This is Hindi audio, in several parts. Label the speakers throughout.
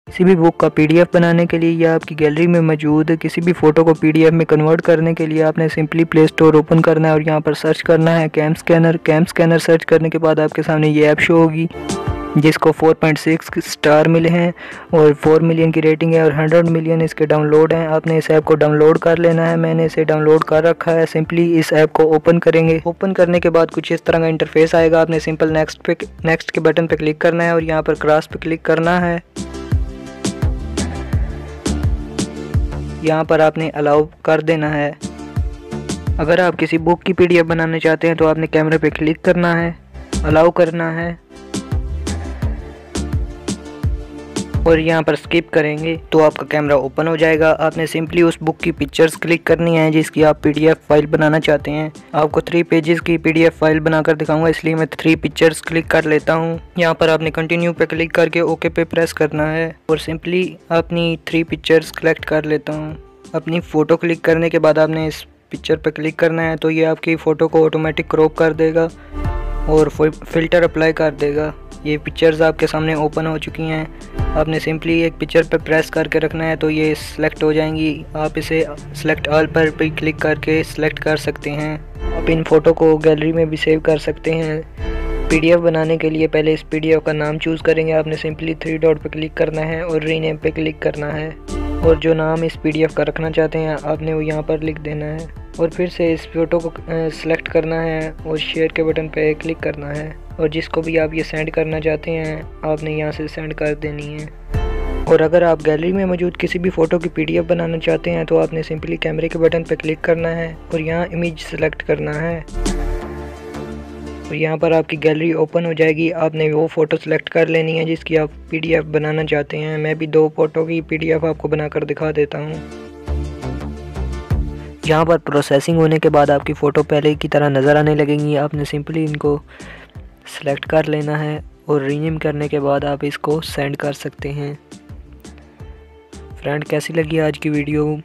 Speaker 1: किसी भी बुक का पीडीएफ बनाने के लिए या आपकी गैलरी में मौजूद किसी भी फ़ोटो को पीडीएफ में कन्वर्ट करने के लिए आपने सिंपली प्ले स्टोर ओपन करना है और यहाँ पर सर्च करना है CamScanner. CamScanner search करने के बाद आपके सामने ये ऐप शो होगी जिसको 4.6 स्टार मिले हैं और 4 मिलियन की रेटिंग है और 100 मिलियन इसके डाउनलोड हैं। आपने इस ऐप को डाउनलोड कर लेना है। मैंने इसे डाउनलोड कर रखा है। सिंपली इस ऐप को ओपन करेंगे। ओपन करने के बाद कुछ इस तरह का इंटरफेस आएगा। आपने सिंपल नेक्स्ट के बटन पे क्लिक करना है और यहाँ पर क्रॉस पे क्लिक करना है। यहाँ पर आपने अलाउ कर देना है। अगर आप किसी बुक की पीडीएफ बनाना चाहते हैं तो आपने कैमरे पे क्लिक करना है, अलाउ करना है और यहाँ पर स्किप करेंगे तो आपका कैमरा ओपन हो जाएगा। आपने सिंपली उस बुक की पिक्चर्स क्लिक करनी है जिसकी आप पीडीएफ फाइल बनाना चाहते हैं। आपको 3 पेजेस की पीडीएफ फाइल बनाकर दिखाऊंगा, इसलिए मैं 3 पिक्चर्स क्लिक कर लेता हूँ। यहाँ पर आपने कंटिन्यू पे क्लिक करके ओके पे प्रेस करना है और सिंपली अपनी 3 पिक्चर्स कलेक्ट कर लेता हूँ। अपनी फ़ोटो क्लिक करने के बाद आपने इस पिक्चर पर क्लिक करना है तो ये आपकी फ़ोटो को ऑटोमेटिक क्रॉप कर देगा और फ़िल्टर अप्लाई कर देगा। ये पिक्चर्स आपके सामने ओपन हो चुकी हैं। आपने सिंपली एक पिक्चर पर प्रेस करके रखना है तो ये सिलेक्ट हो जाएंगी। आप इसे सिलेक्ट ऑल पर भी क्लिक करके सिलेक्ट कर सकते हैं। आप इन फ़ोटो को गैलरी में भी सेव कर सकते हैं। पीडीएफ बनाने के लिए पहले इस पीडीएफ का नाम चूज़ करेंगे। आपने सिंपली 3 डॉट पर क्लिक करना है और रीनेम पे क्लिक करना है और जो नाम इस पीडीएफ का रखना चाहते हैं आपने वो यहाँ पर लिख देना है और फिर से इस फ़ोटो को सिलेक्ट करना है और शेयर के बटन पे क्लिक करना है और जिसको भी आप ये सेंड करना चाहते हैं आपने यहाँ से सेंड कर देनी है। और अगर आप गैलरी में मौजूद किसी भी फ़ोटो की पीडीएफ बनाना चाहते हैं तो आपने सिंपली कैमरे के बटन पर क्लिक करना है और यहाँ इमेज सेलेक्ट करना है और यहाँ पर आपकी गैलरी ओपन हो जाएगी। आपने वो फ़ोटो सेलेक्ट कर लेनी है जिसकी आप पीडीएफ बनाना चाहते हैं। मैं भी 2 फ़ोटो की पीडीएफ आपको बनाकर दिखा देता हूँ। यहाँ पर प्रोसेसिंग होने के बाद आपकी फ़ोटो पहले की तरह नज़र आने लगेंगी। आपने सिंपली इनको सेलेक्ट कर लेना है और रीनेम करने के बाद आप इसको सेंड कर सकते हैं। फ्रेंड, कैसी लगी आज की वीडियो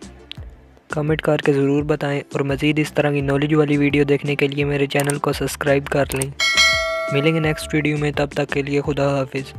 Speaker 1: कमेंट करके ज़रूर बताएं और मज़ीद इस तरह की नॉलेज वाली वीडियो देखने के लिए मेरे चैनल को सब्सक्राइब कर लें। मिलेंगे नेक्स्ट वीडियो में, तब तक के लिए खुदा हाफिज़।